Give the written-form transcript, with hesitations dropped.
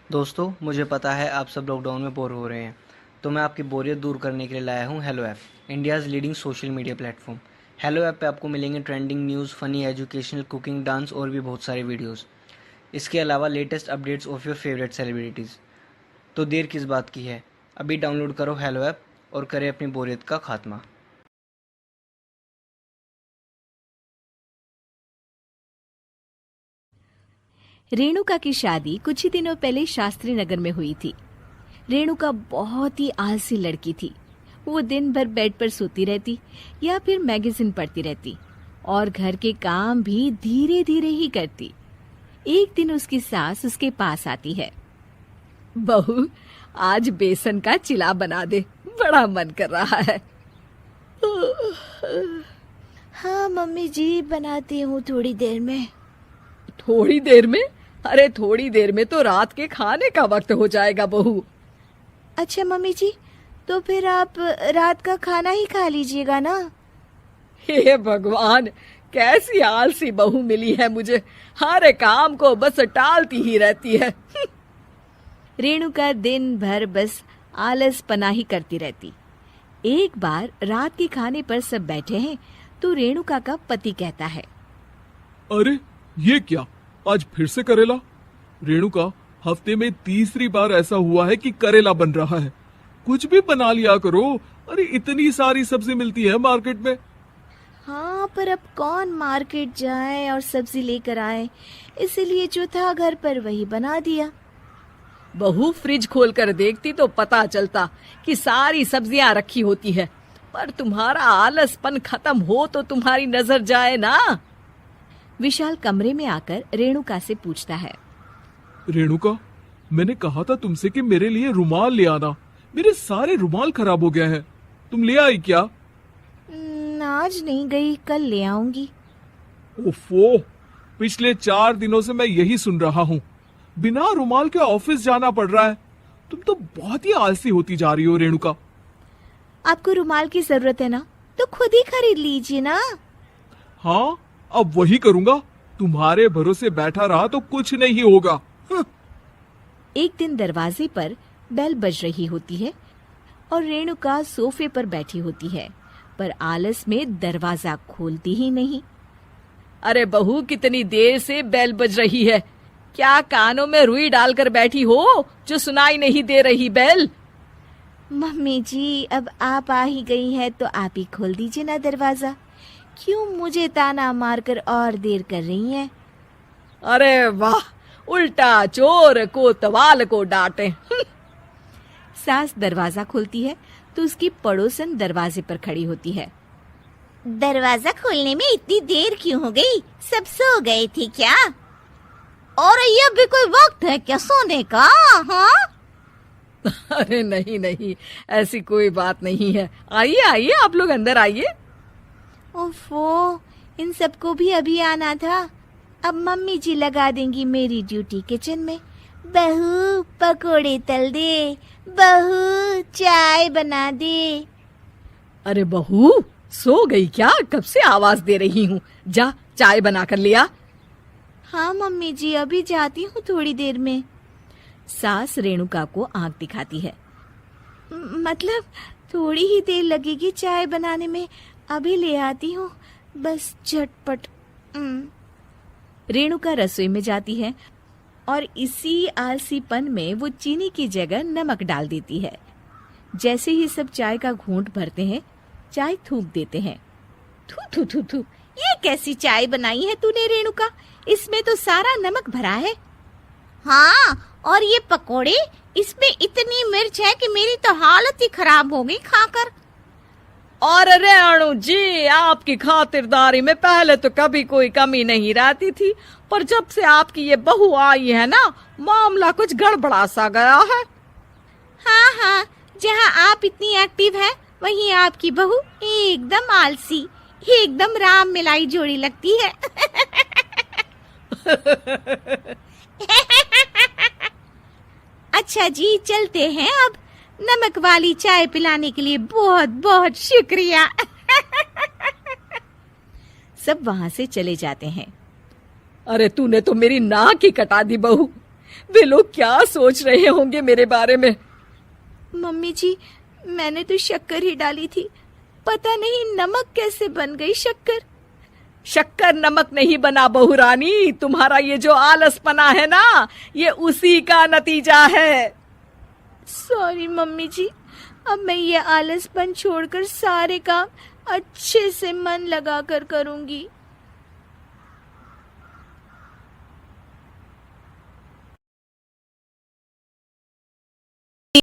दोस्तों, मुझे पता है आप सब लॉकडाउन में बोर हो रहे हैं, तो मैं आपकी बोरियत दूर करने के लिए लाया हूँ hello app, India's leading social media platform. Hello app पे आपको मिलेंगे trending news, funny, educational, cooking, dance और भी बहुत सारे वीडियोस। इसके अलावा latest updates of your favourite celebrities. तो देर किस बात की है, अभी डाउनलोड करो हेलो ऐप और करें अपनी बोरियत का खात्मा। रेणुका की शादी कुछ ही दिनों पहले शास्त्री नगर में हुई थी। रेणुका बहुत ही आलसी लड़की थी। वो दिन भर बेड पर सोती रहती या फिर मैगजीन पढ़ती रहती और घर के काम भी धीरे धीरे ही करती। एक दिन उसकी सास उसके पास आती है। बहू, आज बेसन का चिला बना दे, बड़ा मन कर रहा है। हाँ मम्मी जी, बनाती हूँ थोड़ी देर में। थोड़ी देर में? अरे थोड़ी देर में तो रात के खाने का वक्त हो जाएगा बहू। अच्छा मम्मी जी, तो फिर आप रात का खाना ही खा लीजिएगा ना। हे भगवान, कैसी आलसी बहू मिली है मुझे। हर काम को बस टालती ही रहती है। रेणुका दिन भर बस आलस पना ही करती रहती। एक बार रात के खाने पर सब बैठे हैं तो रेणुका का पति कहता है, अरे ये क्या, आज फिर से करेला? रेणुका, हफ्ते में तीसरी बार ऐसा हुआ है कि करेला बन रहा है। कुछ भी बना लिया करो। अरे इतनी सारी सब्जी मिलती है मार्केट में। हाँ, पर अब कौन मार्केट जाए और सब्जी लेकर आए, इसीलिए जो था घर पर वही बना दिया। बहू फ्रिज खोल कर देखती तो पता चलता कि सारी सब्जियां रखी होती है। पर तुम्हारा आलसपन खत्म हो तो तुम्हारी नजर जाए ना। विशाल कमरे में आकर रेणुका से पूछता है, रेणुका, मैंने कहा था तुमसे कि मेरे लिए रुमाल ले आना। मेरे सारे रुमाल खराब हो गए हैं। तुम ले आई क्या? आज नहीं गई, कल ले आऊंगी। ओफो, पिछले 4 दिनों से मैं यही सुन रहा हूँ। बिना रुमाल के ऑफिस जाना पड़ रहा है। तुम तो बहुत ही आलसी होती जा रही हो रेणुका। आपको रुमाल की जरूरत है ना, तो खुद ही खरीद लीजिए ना। हाँ, अब वही करूंगा। तुम्हारे भरोसे बैठा रहा तो कुछ नहीं होगा। एक दिन दरवाजे पर बेल बज रही होती है और रेणुका सोफे पर बैठी होती है, पर आलस में दरवाजा खोलती ही नहीं। अरे बहू, कितनी देर से बेल बज रही है। क्या कानों में रुई डालकर बैठी हो जो सुनाई नहीं दे रही बेल? मम्मी जी, अब आप आ ही गई हैं तो आप ही खोल दीजिए ना दरवाजा। क्यों मुझे ताना मारकर और देर कर रही हैं? अरे वाह, उल्टा चोर को तवाल को डांटे। सास दरवाजा खोलती है तो उसकी पड़ोसन दरवाजे पर खड़ी होती है। दरवाजा खोलने में इतनी देर क्यों हो गई? सब सो गए थे क्या? और ये भी कोई वक्त है क्या सोने का? हाँ? अरे नहीं नहीं, ऐसी कोई बात नहीं है। आइए आइए, आप लोग अंदर आइए। ओफो, इन सबको भी अभी आना था। अब मम्मी जी लगा देंगी मेरी ड्यूटी किचन में। बहू पकोड़े तल दे, बहू चाय बना दे। अरे बहू, सो गई क्या? कब से आवाज दे रही हूँ। जा चाय बना कर लिया। हाँ मम्मी जी, अभी जाती हूँ थोड़ी देर में। सास रेणुका को आंख दिखाती है। मतलब थोड़ी ही देर लगेगी चाय बनाने में, अभी ले आती हूँ, बस झटपट। रेणुका रसोई में जाती है और इसी आलसीपन में वो चीनी की जगह नमक डाल देती है। जैसे ही सब चाय का घूंट भरते हैं, चाय थूक देते हैं। थू थू थू थू, ये कैसी चाय बनाई है तूने रेणुका? इसमें तो सारा नमक भरा है। हाँ, और ये पकोड़े, इसमें इतनी मिर्च है कि मेरी तो हालत ही खराब हो गई खाकर। और रेणु जी, आपकी खातिरदारी में पहले तो कभी कोई कमी नहीं रहती थी, पर जब से आपकी ये बहू आई है ना, मामला कुछ गड़बड़ा सा गया है। हाँ हाँ, जहाँ आप इतनी एक्टिव हैं, वहीं आपकी बहू एकदम आलसी, एकदम राम मिलाई जोड़ी लगती है। अच्छा जी, चलते हैं अब। नमक वाली चाय पिलाने के लिए बहुत बहुत शुक्रिया। सब वहां से चले जाते हैं। अरे तूने तो मेरी नाक ही कटा दी बहू। वे लोग क्या सोच रहे होंगे मेरे बारे में। मम्मी जी, मैंने तो शक्कर ही डाली थी, पता नहीं नमक कैसे बन गई शक्कर। शक्कर नमक नहीं बना बहू रानी, तुम्हारा ये जो आलसपना है ना, ये उसी का नतीजा है। सॉरी मम्मी जी, अब मैं ये आलसपन छोड़कर सारे काम अच्छे से मन लगाकर करूंगी।